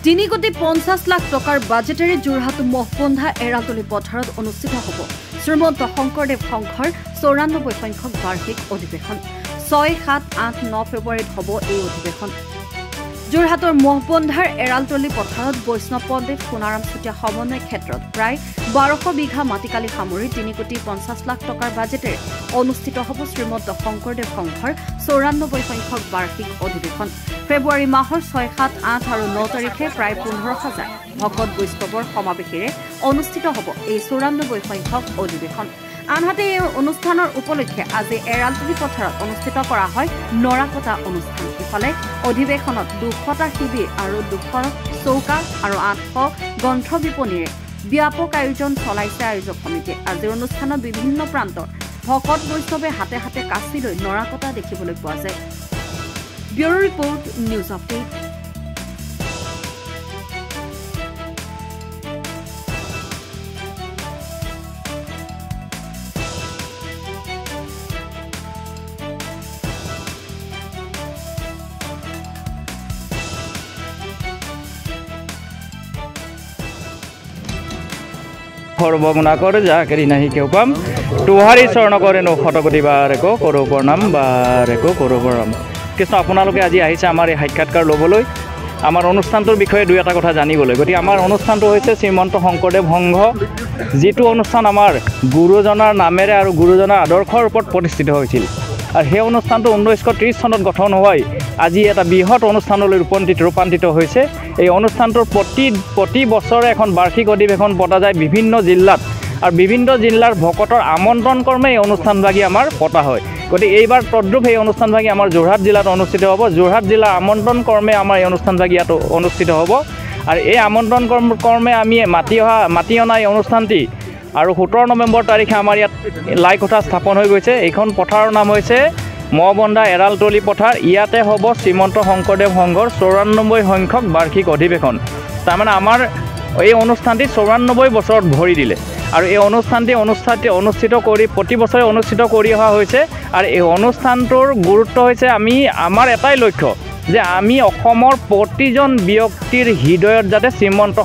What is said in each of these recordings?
3,50 লাখ টকাৰ বাজেটেৰে যোৰহাট মহবন্ধা এৰাতলী পথাৰত অনুষ্ঠিত হ'ব শ্ৰীমন্ত শংকৰদেৱ সংঘৰ 94 সংখ্যক বাৰ্ষিক অধিৱেশন 6, 7, 8, 9 ফেব্ৰুৱাৰীত হ'ব এই অধিৱেশন যোৰহাটৰ মহবন্ধাৰ এৰালতলী পথাৰত বৈষ্ণৱ পণ্ডিত সোণাৰাম চুতীয়া সমন্বয় ক্ষেত্ৰত প্ৰায় 1200 বিঘা মাটিকালি সামৰি 3,50 লাখ টকাৰ বাজেটেৰে অনুষ্ঠিত হ'ব শ্ৰীমন্ত শংকৰদেৱ সংঘৰ 94 সংখ্যক বাৰ্ষিক অধিৱেশন ফেব্ৰুৱাৰী মাহৰ 6, 7, 8 আৰু 9 তাৰিখে প্ৰায় 15,000 ভকত বৈষ্ণৱৰ সমাৱেশেৰে অনুষ্ঠিত হ'ব এই 94 সংখ্যক অধিৱেশন আনহাতে এই অনুষ্ঠানৰ উপলক্ষে আজি এৰালতলী পথাৰত অনুষ্ঠিত কৰা হয় নৰাকটা অনুষ্ঠান ইফালে অধিৱেশনত 200টা শিবিৰ আৰু 200 চৌকা আৰু 800 গ্ৰন্থ বিপণীৰে ব্যাপক আয়োজন চলাইছে আয়োজক সমিতিয়ে আজিৰ অনুষ্ঠানত বিভিন্ন প্ৰান্তৰ ভকত বৈষ্ণৱে হাতে হাতে কাচি লৈ নৰাকটা দেখিবলৈ পোৱা যায় ব্যুৰো ৰিপৰ্ট নিউজ আপডেট সৰ্বগুণা কৰে যা কৰি নাহি কেউ পাম তোহাৰি স্বৰ্ণ কৰে নো শতকোটি বাৰেকো কৰো প্ৰণাম বাৰেকো কৰো প্ৰণাম কৃষ্ণ আপোনালোকে আজি আহিছে আমাৰ এই সাক্ষাৎকাৰ ল'বলৈ আমাৰ অনুষ্ঠানটোৰ বিষয়ে দুই এটা কথা জানিবলৈ গতি আমাৰ অনুষ্ঠানটো হৈছে শ্ৰীমন্ত শংকৰদেৱ সংঘ যেটো অনুষ্ঠান আমাৰ গুৰুজনাৰ নামেৰে আৰু গুৰুজনাৰ আদৰ্শৰ ওপৰত প্ৰতিষ্ঠিত হৈছিল আৰু সেই অনুষ্ঠানটো 1930 চনত গঠন হয় আজি এটা বৃহৎ অনুষ্ঠানলৈ ৰূপান্তৰিত হৈছে এই অনুষ্ঠানটোৰ প্ৰতি বছৰে এখন বাৰ্ষিক অধিৱেশন পতা যায় বিভিন্ন জিলাত আৰু বিভিন্ন জিলাৰ ভকতৰ আমন্ত্ৰণ কৰ্মে এই অনুষ্ঠানভাগী আমাৰ পতা হয় গতি এইবাৰ তদ্ৰুপ এই অনুষ্ঠানভাগী আমাৰ যোৰহাট জিলাত অনুষ্ঠিত হ'ব যোৰহাট জিলাৰ আমন্ত্ৰণ কৰ্মে আমাৰ এই অনুষ্ঠানভাগী ইয়াত অনুষ্ঠিত হ'ব আৰু এই আমন্ত্ৰণ কৰ্মে আমি মাতি অনা এই অনুষ্ঠানটি আৰু 17 নৱেম্বৰ তাৰিখে আমাৰ ইয়াত লাইকোঠা স্থাপন হৈ গৈছে এইখন পথাৰৰ নাম হৈছে মহবন্ধা এৰালতলী পথাৰ ইয়াতে হ'ব শ্ৰীমন্ত শংকৰদেৱ সংঘৰ 94 সংখ্যক বাৰ্ষিক অধিৱেশন তাৰমানে আমাৰ এই অনুষ্ঠানটি 94 বছৰত ভৰি দিলে আৰু এই অনুষ্ঠানটি অনুষ্ঠিত কৰি প্ৰতি বছৰে অনুষ্ঠিত কৰি অহা হৈছে আৰু এই অনুষ্ঠানটোৰ গুৰুত্ব হৈছে আমাৰ এটাই লক্ষ্য যে আমি অসমৰ প্ৰতিজন ব্যক্তিৰ হৃদয়ত যাতে শ্ৰীমন্ত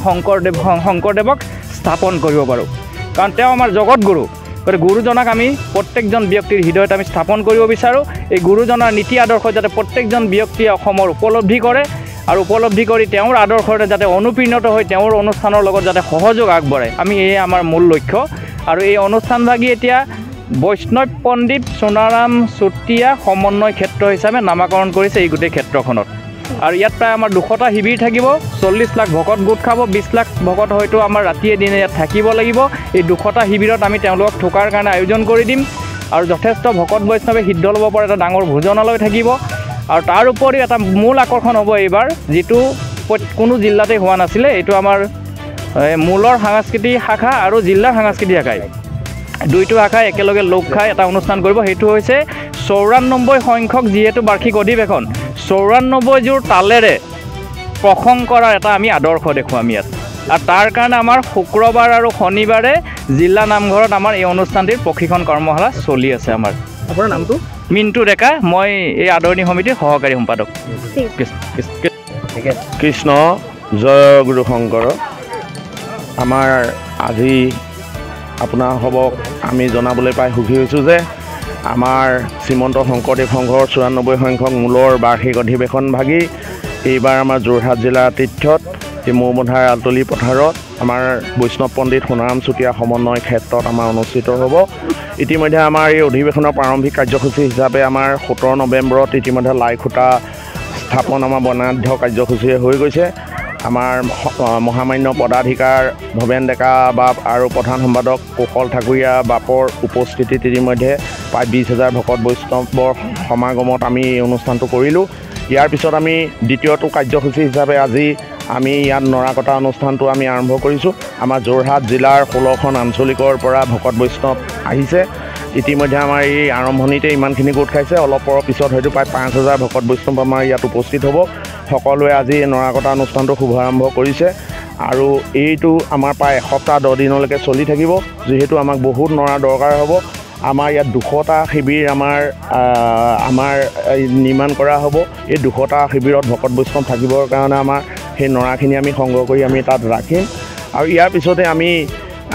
শংকৰদেৱক স্থাপন কৰিব পাৰোঁ কাৰণ তেওঁ আমাৰ জগত গুৰু গুৰুজনাক আমি প্ৰত্যেকজন ব্যক্তিৰ হৃদয়ত আমি স্থাপন কৰিব বিচাৰোঁ এই গুৰুজনাৰ নীতি আদৰ্শ যাতে প্ৰত্যেকজন ব্যক্তিয়ে অসমৰ উপলব্ধি কৰে আৰু উপলব্ধি কৰি তেওঁৰ আদৰ্শৰে যাতে অনুপ্ৰীণিত হৈ তেওঁৰ অনুষ্ঠানৰ লগত যাতে সহযোগ আগবঢ়ায় আমি এই আমাৰ মূল লক্ষ্য আৰু এই অনুষ্ঠানভাগী এতিয়া বৈষ্ণৱ পণ্ডিত সোণাৰাম চুতীয়া সমন্বয় ক্ষেত্ৰ হিচাপে নামাকৰণ কৰিছে এই গোটেই ক্ষেত্ৰখনত আৰু ইয়াত প্ৰায় আমাৰ 200টা শিবিৰ থাকিব 40 লাখ ভকত গোট খাব 20 লাখ ভকত হয়তো আমাৰ ৰাতিয়ে দিনে ইয়াত থাকিব লাগিব এই 200টা শিবিৰত আমি তেওঁলোকক থকাৰ কাৰণে আয়োজন কৰি দিম আৰু যথেষ্ট ভকত বৈষ্ণৱে সিদ্ধ ল'ব পৰা এটা ডাঙৰ ভোজনালয় থাকিব আৰু তাৰ উপৰিও এটা মূল আকৰ্ষণ হ'ব এইবাৰ যেটো কোনো জিলাতে হোৱা নাছিলে এইটো আমাৰ মূলৰ সাংস্কৃতিক শাখা আৰু জিলাৰ সাংস্কৃতিক শাখাই দুইটো শাখাই একেলগে লগ খাই এটা অনুষ্ঠান কৰিব সেইটো হৈছে 94 সংখ্যক যেহেতু বাৰ্ষিক অধিৱেশন 94 জোৰ তালেৰে প্ৰসংগ কৰাৰ এটা আমি আদৰ্শ দেখুৱাম ইয়াত আৰু তাৰ কাৰণে আমাৰ শুক্ৰবাৰ আৰু শনিবাৰে জিলা নামঘৰত আমাৰ এই অনুষ্ঠানটিৰ প্ৰশিক্ষণ কৰ্মশালা চলি আছে আমাৰ আপোনাৰ নামটো মিন্টু ডেকা মই এই আদৰণি সমিতিৰ সহকাৰী সম্পাদক কৃষ্ণ জয় গুৰু শংকৰ আমাৰ আজি আপোনাসবক আমি জনাবলৈ পাই সুখী হৈছোঁ যে আমাৰ শ্ৰীমন্ত শংকৰদেৱ সংঘৰ 94 সংখ্যক মূলৰ বাৰ্ষিক অধিৱেশন ভাগি এইবাৰ আমাৰ যোৰহাট জিলাৰ তীৰ্থত এই মহবন্ধা এৰালতলী পথাৰত আমাৰ বৈষ্ণৱ পণ্ডিত সোণাৰাম চুতীয়া সমন্বয় ক্ষেত্ৰত আমাৰ অনুষ্ঠিত হ'ব ইতিমধ্যে আমাৰ এই অধিৱেশনৰ প্ৰাৰম্ভিক কাৰ্যসূচী হিচাপে আমাৰ 17 নৱেম্বৰত ইতিমধ্যে লাইকোঠা স্থাপন আমাৰ বৰ্ণাঢ্য কাৰ্যসূচী হৈ গৈছে আমাৰ মহামান্য পদাধিকাৰ ভৱেন ডেকা বাপ আৰু প্ৰধান সম্পাদক কুশল ঠাকুৰীয়া বাপৰ উপস্থিতিত ইতিমধ্যে প্ৰায় 20,000 ভকত বৈষ্ণৱৰ সমাগমত আমি এই অনুষ্ঠানটো কৰিলোঁ ইয়াৰ পিছত আমি দ্বিতীয়টো কাৰ্যসূচী হিচাপে আজি আমি ইয়াত নৰাকটা অনুষ্ঠানটো আমি আৰম্ভ কৰিছোঁ আমাৰ যোৰহাট জিলাৰ 16খন আঞ্চলিকৰ পৰা ভকত বৈষ্ণৱ আহিছে ইতিমধ্যে আমাৰ এই আৰম্ভণিতে ইমানখিনি গোট খাইছে অলপ পৰৰ পিছত হয়তো প্ৰায় 5,000 ভকত বৈষ্ণৱ আমাৰ ইয়াত উপস্থিত হ'ব সকলোৱে আজি নৰাকটা অনুষ্ঠানটো শুভাৰম্ভ কৰিছে আৰু এইটো আমাৰ প্ৰায় এসপ্তাহ 10 দিনলৈকে চলি থাকিব যেহেতু আমাক বহুত নৰা দৰকাৰ হ'ব আমাৰ ইয়াত 200টা শিবিৰ আমাৰ নিৰ্মাণ কৰা হ'ব এই 200টা শিবিৰত ভকত বৈষ্ণৱ থাকিবৰ কাৰণে আমাৰ সেই নৰাখিনি আমি সংগ্ৰহ কৰি আমি তাত ৰাখিম আৰু ইয়াৰ পিছতে আমি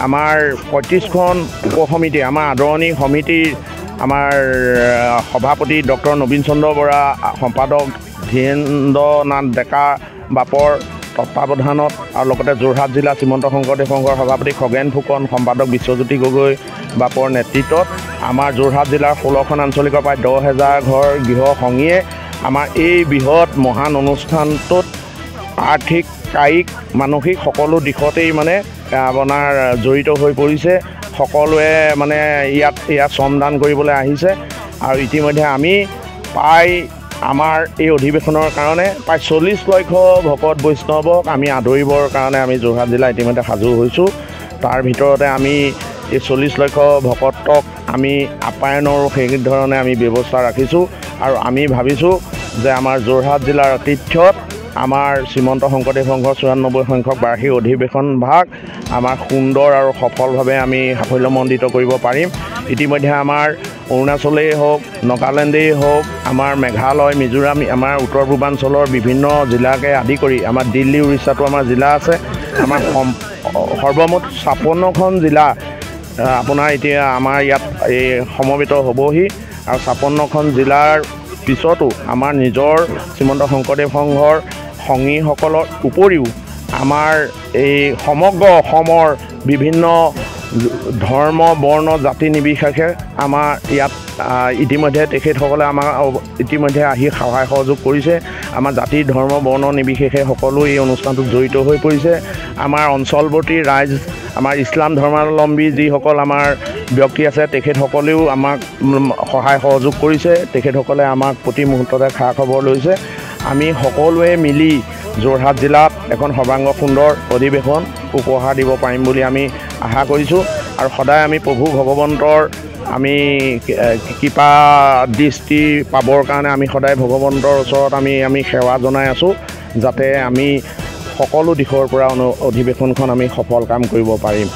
আমাৰ 35খন উপসমিতি আমাৰ আদৰণি সমিতিৰ আমাৰ সভাপতি ডক্টৰ নবীন চন্দ্ৰ বৰা সম্পাদক ধীৰেন্দ্ৰনাথ ডেকা বাপৰ তত্বাৱধানত আৰু লগতে যোৰহাট জিলা শ্ৰীমন্ত শংকৰদেৱ সংঘৰ সভাপতি খগেন ফুকন সম্পাদক বিশ্বজ্যোতি গগৈ বাপৰ নেতৃত্বত আমাৰ যোৰহাট জিলাৰ 16খন আঞ্চলিকৰ প্ৰায় 10,000 ঘৰ গৃহ সংগীয়ে আমাৰ এই বৃহৎ মহান অনুষ্ঠানটোত আৰ্থিক কায়িক মানসিক সকলো দিশতেই মানে আপোনাৰ জড়িত হৈ পৰিছে সকলোৱে মানে ইয়াত শ্ৰমদান কৰিবলৈ আহিছে আৰু ইতিমধ্যে আমি প্ৰায় আমাৰ এই অধিৱেশনৰ কাৰণে প্ৰায় 40 লক্ষ ভকত বৈষ্ণৱক আমি আদৰিবৰ কাৰণে আমি যোৰহাট জিলা ইতিমধ্যে সাজু হৈছোঁ তাৰ ভিতৰতে আমি এই 40 লক্ষ ভকতক আমি আপ্যায়নৰো সেইধৰণে আমি ব্যৱস্থা ৰাখিছোঁ আৰু আমি ভাবিছোঁ যে আমাৰ যোৰহাট জিলাৰ আতিথ্যত আমাৰ শ্ৰীমন্ত শংকৰদেৱ সংঘৰ 94 সংখ্যক বাৰ্ষিক অধিৱেশন ভাগ আমাৰ সুন্দৰ আৰু সফলভাৱে আমি সাফল্যমণ্ডিত কৰিব পাৰিম ইতিমধ্যে আমাৰ অৰুণাচলেই হওক নাগালেণ্ডেই হওক আমাৰ মেঘালয় মিজোৰাম আমাৰ উত্তৰ পূৰ্বাঞ্চলৰ বিভিন্ন জিলাকে আদি কৰি আমাৰ দিল্লী উৰিষ্যাতো আমাৰ জিলা আছে আমাৰ সৰ্বমুঠ 56খন জিলা আপোনাৰ এতিয়া আমাৰ ইয়াত এই সমবেত হ'বহি আৰু 56খন জিলাৰ পিছতো আমাৰ নিজৰ শ্ৰীমন্ত শংকৰদেৱ সংঘৰ সংগীসকলৰ উপৰিও আমাৰ এই সমগ্ৰ অসমৰ বিভিন্ন ধৰ্ম বৰ্ণ জাতি নিৰ্বিশেষে আমাৰ ইয়াত ইতিমধ্যে তেখেতসকলে আমাক ইতিমধ্যে আহি সহায় সহযোগ কৰিছে আমাৰ জাতি ধৰ্ম বৰ্ণ নিৰ্বিশেষে সকলো এই অনুষ্ঠানটোত জড়িত হৈ পৰিছে আমাৰ অঞ্চলৱৰ্তী ৰাইজ আমাৰ ইছলাম ধৰ্মাৱলম্বী যিসকল আমাৰ ব্যক্তি আছে তেখেতসকলেও আমাক সহায় সহযোগ কৰিছে তেখেতসকলে আমাক প্ৰতি মুহূৰ্ততে খা খবৰ লৈছে আমি সকলোৱে মিলি যোৰহাট জিলাত এখন সৰ্বাংগ সুন্দৰ অধিৱেশন উপহাৰ দিব পাৰিম বুলি আমি আশা কৰিছোঁ আৰু সদায় আমি প্ৰভু ভগৱন্তৰ আমি কৃপা দৃষ্টি পাবৰ কাৰণে আমি সদায় ভগৱন্তৰ ওচৰত আমি সেৱা জনাই আছোঁ যাতে আমি সকলো দিশৰ পৰা অধিৱেশনখন আমি সফল কাম কৰিব পাৰিম